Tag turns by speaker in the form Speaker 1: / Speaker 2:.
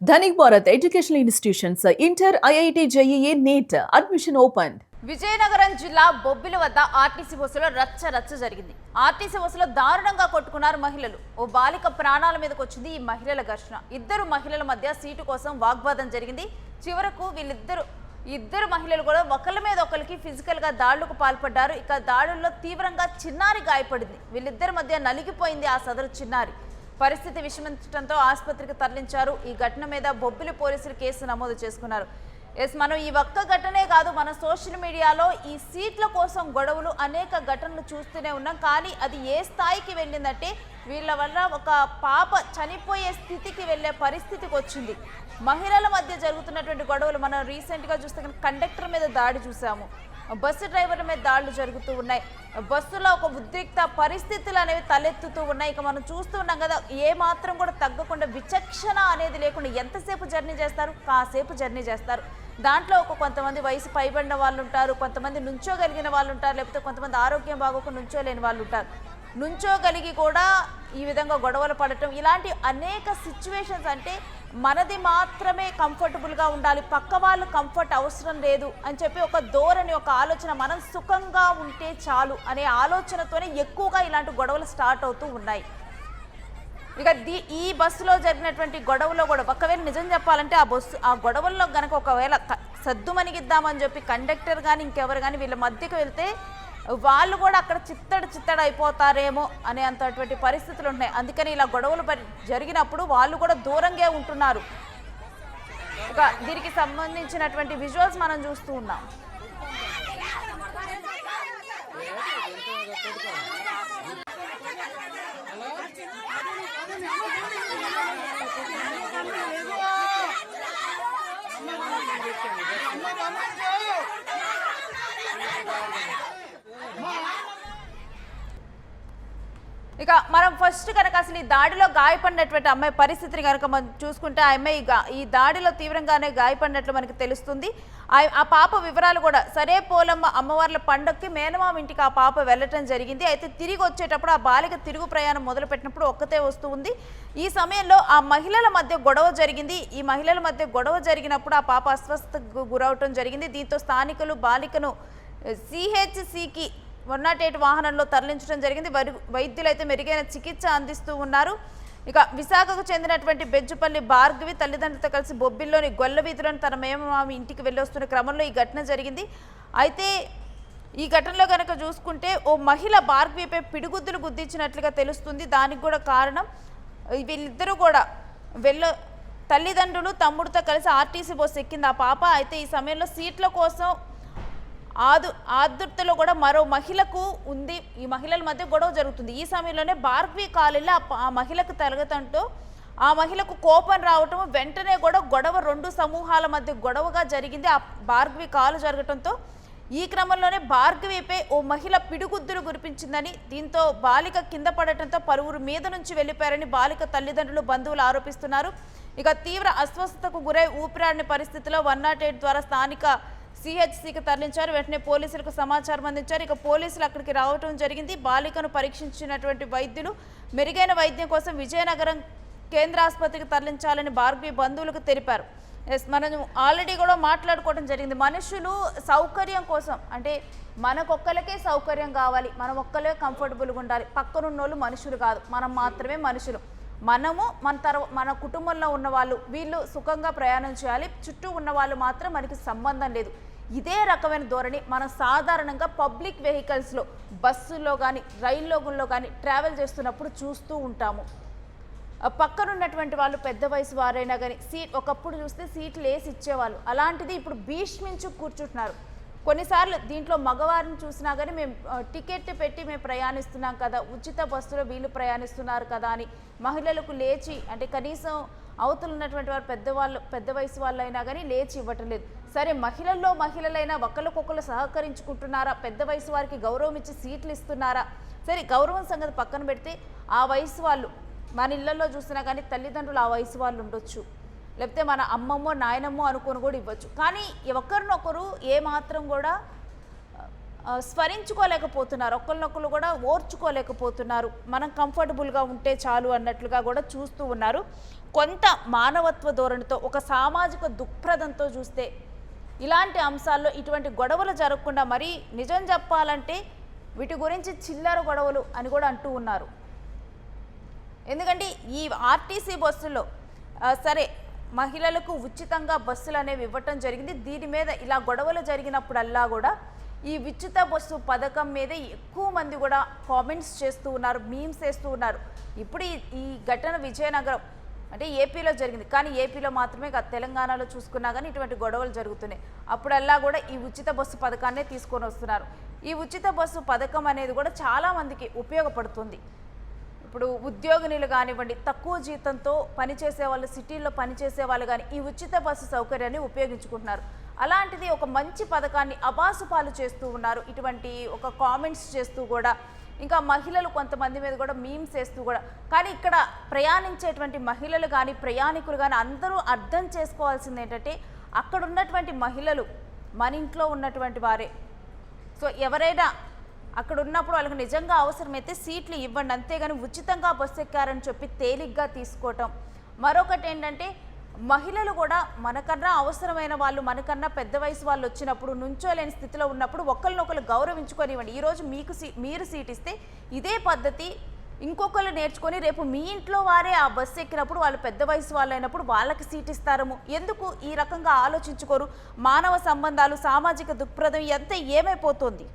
Speaker 1: Dhanik Bharat educational institutions inter IIT JEE NEET admission open.
Speaker 2: Vizianagaram జిల్లా బొబ్బిలి వద్ద RTC బస్సులో రచ్చ జరిగింది. ఆర్టీసీ బస్సులో దారుణంగా కొట్టుకున్నారు మహిళలు. ఓ బాలిక ప్రాణాల మీదకి వచ్చింది ఈ మహిళల ఘర్షణ. ఇద్దరు మహిళల మధ్య సీటు కోసం వాగ్వాదం జరిగింది. చివరకు ఇద్దరు మహిళలు కూడా ఒకళ్ళ మీద ఒకరికి ఫిజికల్ గా దాడులకు పాల్పడ్డారు. ఇక దాడుల్లో తీవ్రంగా చిన్నారి గాయపడింది. వీళ్ళిద్దరి మధ్య నలిగిపోయింది ఆ సదరు చిన్నారి. పరిస్థితి విషమించడంతో ఆసుపత్రికి తరలించారు. ఈ ఘటన మీద బొబ్బిలి పోలీసులు కేసు నమోదు చేసుకున్నారు. మనం ఈ ఒక్క ఘటనే కాదు, మన సోషల్ మీడియాలో ఈ సీట్ల కోసం గొడవలు అనేక ఘటనలు చూస్తూనే ఉన్నాం. కానీ అది ఏ స్థాయికి వెళ్ళిందంటే వీళ్ళ వల్ల ఒక పాప చనిపోయే స్థితికి వెళ్ళే పరిస్థితికి వచ్చింది. మహిళల మధ్య జరుగుతున్నటువంటి గొడవలు మనం రీసెంట్గా చూస్తే కండక్టర్ మీద దాడి చూసాము, బస్సు డ్రైవర్ల మీద దాడులు జరుగుతూ ఉన్నాయి. బస్సులో ఒక ఉద్రిక్త పరిస్థితులు అనేవి తలెత్తుతూ ఉన్నాయి. ఇక మనం చూస్తూ ఉన్నాం కదా, ఏ మాత్రం కూడా తగ్గకుండా విచక్షణ అనేది లేకుండా ఎంతసేపు జర్నీ చేస్తారు, కాసేపు జర్నీ చేస్తారు. దాంట్లో కొంతమంది వయసు పైబడిన వాళ్ళు ఉంటారు, కొంతమంది నుంచోగలిగిన వాళ్ళు ఉంటారు, లేకపోతే కొంతమంది ఆరోగ్యం బాగోకుండా నుంచోలేని వాళ్ళు ఉంటారు. నుంచోగలిగి కూడా ఈ విధంగా గొడవలు పడటం, ఇలాంటి అనేక సిచ్యువేషన్స్. అంటే మనది మాత్రమే కంఫర్టబుల్గా ఉండాలి, పక్క వాళ్ళు కంఫర్ట్ అవసరం లేదు అని చెప్పి ఒక ధోరణి, ఒక ఆలోచన, మనం సుఖంగా ఉంటే చాలు అనే ఆలోచనతోనే ఎక్కువగా ఇలాంటి గొడవలు స్టార్ట్ అవుతూ ఉన్నాయి. ఇక ఈ బస్సులో జరిగినటువంటి గొడవలో కూడా ఒకవేళ నిజం చెప్పాలంటే ఆ గొడవల్లో కనుక ఒకవేళ సద్దుమణిగిద్దామని చెప్పి కండక్టర్ కానీ ఇంకెవరు కానీ వీళ్ళ మధ్యకు వెళ్తే వాళ్ళు కూడా అక్కడ చిత్తడు అయిపోతారేమో అనే అంతటువంటి పరిస్థితులు ఉన్నాయి. అందుకని ఇలా గొడవలు జరిగినప్పుడు వాళ్ళు కూడా దూరంగా ఉంటున్నారు. ఇక దీనికి సంబంధించినటువంటి విజువల్స్ మనం చూస్తూ ఉన్నాం. ఇక మనం ఫస్ట్ కనుక అసలు ఈ దాడిలో గాయపడినటువంటి అమ్మాయి పరిస్థితిని కనుక మనం చూసుకుంటే ఆ అమ్మాయి ఈ దాడిలో తీవ్రంగానే గాయపడినట్లు మనకు తెలుస్తుంది. ఆ పాప వివరాలు కూడా, సరే పోలమ్మ అమ్మవార్ల పండుగకి మేనమామ ఇంటికి ఆ పాప వెళ్ళటం జరిగింది. అయితే తిరిగి వచ్చేటప్పుడు ఆ బాలిక తిరుగు ప్రయాణం మొదలుపెట్టినప్పుడు ఒక్కతే వస్తూ ఉంది. ఈ సమయంలో ఆ మహిళల మధ్య గొడవ జరిగింది. ఈ మహిళల మధ్య గొడవ జరిగినప్పుడు ఆ పాప అస్వస్థతకు గురవటం జరిగింది. దీంతో స్థానికులు బాలికను సిహెచ్సికి 108 వాహనంలో తరలించడం జరిగింది. వైద్యులు అయితే మెరుగైన చికిత్స అందిస్తూ ఉన్నారు. ఇక విశాఖకు చెందినటువంటి బెజ్జుపల్లి భార్గవి తల్లిదండ్రులతో కలిసి బొబ్బిల్లోని గొల్ల వీధిలోని తన మేనమామ ఇంటికి వెళ్ళొస్తున్న క్రమంలో ఈ ఘటన జరిగింది. అయితే ఈ ఘటనలో కనుక చూసుకుంటే ఓ మహిళ భార్గవిపై పిడిగుద్దులు గుద్దించినట్లుగా తెలుస్తుంది. దానికి కూడా కారణం వీళ్ళిద్దరూ కూడా తల్లిదండ్రులు తమ్ముడితో కలిసి ఆర్టీసీ బస్సు ఎక్కింది ఆ పాప. అయితే ఈ సమయంలో సీట్ల కోసం ఆదుర్తలో కూడా మరో మహిళకు ఉంది. ఈ మహిళల మధ్య గొడవ జరుగుతుంది. ఈ సమయంలోనే భార్గవి కాలిలో ఆ మహిళకు తలగతంతో ఆ మహిళకు కోపం రావటం, వెంటనే కూడా గొడవ రెండు సమూహాల మధ్య గొడవగా జరిగింది. ఆ భార్గవి కాలు జరగటంతో ఈ క్రమంలోనే భార్గవిపై ఓ మహిళ పిడిగుద్దులు కురిపించిందని, దీంతో బాలిక కింద పడటంతో పలువురు మీద నుంచి వెళ్లిపోయారని బాలిక తల్లిదండ్రులు బంధువులు ఆరోపిస్తున్నారు. ఇక తీవ్ర అస్వస్థతకు గురై ఊపిరాడని పరిస్థితిలో 108 ద్వారా స్థానిక సిహెచ్సికి తరలించారు. వెంటనే పోలీసులకు సమాచారం అందించారు. ఇక పోలీసులు అక్కడికి రావటం జరిగింది. బాలికను పరీక్షించినటువంటి వైద్యులు మెరుగైన వైద్యం కోసం విజయనగరం కేంద్ర ఆసుపత్రికి తరలించాలని భార్గవి బంధువులకు తెలిపారు. మనం ఆల్రెడీ కూడా మాట్లాడుకోవడం జరిగింది. మనుషులు సౌకర్యం కోసం, అంటే మనకొక్కరికే సౌకర్యం కావాలి, మనం ఒక్కరే కంఫర్టబుల్గా ఉండాలి. పక్కనున్నోళ్ళు మనుషులు కాదు, మనం మాత్రమే మనుషులు. మనము మన కుటుంబంలో ఉన్న వాళ్ళు వీళ్ళు సుఖంగా ప్రయాణం చేయాలి, చుట్టూ ఉన్న వాళ్ళు మాత్రం మనకి సంబంధం లేదు. ఇదే రకమైన ధోరణి మనం సాధారణంగా పబ్లిక్ వెహికల్స్లో, బస్సుల్లో కానీ రైల్లోగుల్లో కానీ ట్రావెల్ చేస్తున్నప్పుడు చూస్తూ ఉంటాము. పక్కనున్నటువంటి వాళ్ళు పెద్ద వయసు వారైనా కానీ ఒకప్పుడు చూస్తే సీట్లు వేసి ఇచ్చేవాళ్ళు, అలాంటిది ఇప్పుడు భీష్మించు కూర్చుంటున్నారు. కొన్నిసార్లు దీంట్లో మగవారిని చూసినా కానీ మేము టికెట్ పెట్టి మేము ప్రయాణిస్తున్నాం కదా, ఉచిత బస్సులో వీళ్ళు ప్రయాణిస్తున్నారు కదా అని మహిళలకు లేచి, అంటే కనీసం అవతలు ఉన్నటువంటి వారు పెద్ద వయసు వాళ్ళు అయినా కానీ లేచి ఇవ్వటం లేదు. సరే మహిళల్లో మహిళలైనా ఒకరికొకరు సహకరించుకుంటున్నారా, పెద్ద వయసు వారికి గౌరవం ఇచ్చి సీట్లు ఇస్తున్నారా? సరే గౌరవం సంగతి పక్కన పెడితే ఆ వయసు వాళ్ళు, మన ఇళ్లలో చూసినా కానీ తల్లిదండ్రులు ఆ వయసు వాళ్ళు ఉండొచ్చు, లేకపోతే మన అమ్మమ్మో నాయనమ్మో అనుకొని కూడా ఇవ్వచ్చు. కానీ ఒకరినొకరు ఏమాత్రం కూడా స్మరించుకోలేకపోతున్నారు, ఒకరినొకరు కూడా ఓర్చుకోలేకపోతున్నారు. మనం కంఫర్టబుల్గా ఉంటే చాలు అన్నట్లుగా కూడా చూస్తూ ఉన్నారు. కొంత మానవత్వ ధోరణితో ఒక సామాజిక దృక్పథంతో చూస్తే ఇలాంటి అంశాల్లో ఇటువంటి గొడవలు జరగకుండా మరీ నిజం చెప్పాలంటే వీటి గురించి చిల్లర గొడవలు అని కూడా అంటూ ఉన్నారు. ఎందుకంటే ఈ ఆర్టీసీ బస్సుల్లో సరే మహిళలకు ఉచితంగా బస్సులు అనేవి ఇవ్వటం జరిగింది. దీని మీద ఇలా గొడవలు జరిగినప్పుడల్లా కూడా ఈ ఉచిత బస్సు పథకం మీదే ఎక్కువ మంది కూడా కామెంట్స్ చేస్తూ ఉన్నారు, మీమ్స్ వేస్తూ ఉన్నారు. ఇప్పుడు ఈ ఘటన విజయనగరం అంటే ఏపీలో జరిగింది, కానీ ఏపీలో మాత్రమే కాదు తెలంగాణలో చూసుకున్నా కానీ ఇటువంటి గొడవలు జరుగుతున్నాయి. అప్పుడల్లా కూడా ఈ ఉచిత బస్సు పథకాన్నే తీసుకొని వస్తున్నారు. ఈ ఉచిత బస్సు పథకం అనేది కూడా చాలామందికి ఉపయోగపడుతుంది. ఇప్పుడు ఉద్యోగినులు కానివ్వండి, తక్కువ జీతంతో పనిచేసే వాళ్ళు, సిటీల్లో పనిచేసే వాళ్ళు కానీ ఈ ఉచిత బస్సు సౌకర్యాన్ని ఉపయోగించుకుంటున్నారు. అలాంటిది ఒక మంచి పథకాన్ని అబాసుపాలు చేస్తూ ఉన్నారు. ఇటువంటి ఒక కామెంట్స్ చేస్తూ కూడా ఇంకా మహిళలు కొంతమంది మీద కూడా మీమ్స్ వేస్తూ కూడా. కానీ ఇక్కడ ప్రయాణించేటువంటి మహిళలు కానీ ప్రయాణికులు కానీ అందరూ అర్థం చేసుకోవాల్సింది ఏంటంటే అక్కడ ఉన్నటువంటి మహిళలు మన ఇంట్లో ఉన్నటువంటి వారే. సో ఎవరైనా అక్కడ ఉన్నప్పుడు వాళ్ళకి నిజంగా అవసరమైతే సీట్లు ఇవ్వండి, అంతేగాని ఉచితంగా బస్సు ఎక్కారని చెప్పి తేలిగ్గా తీసుకోవటం. మరొకటి ఏంటంటే మహిళలు కూడా మనకన్నా అవసరమైన వాళ్ళు, మనకన్నా పెద్ద వయసు వాళ్ళు వచ్చినప్పుడు నుంచోలేని స్థితిలో ఉన్నప్పుడు ఒకరినొకరు గౌరవించుకొనివ్వండి. ఈరోజు మీరు సీట్ ఇస్తే ఇదే పద్ధతి ఇంకొకరు నేర్చుకొని రేపు మీ ఇంట్లో వారే ఆ బస్సు ఎక్కినప్పుడు వాళ్ళు పెద్ద వయసు వాళ్ళు అయినప్పుడు వాళ్ళకి సీట్ ఇస్తారము. ఎందుకు ఈ రకంగా ఆలోచించుకోరు? మానవ సంబంధాలు, సామాజిక దృక్పథం ఎంత ఏమైపోతుంది?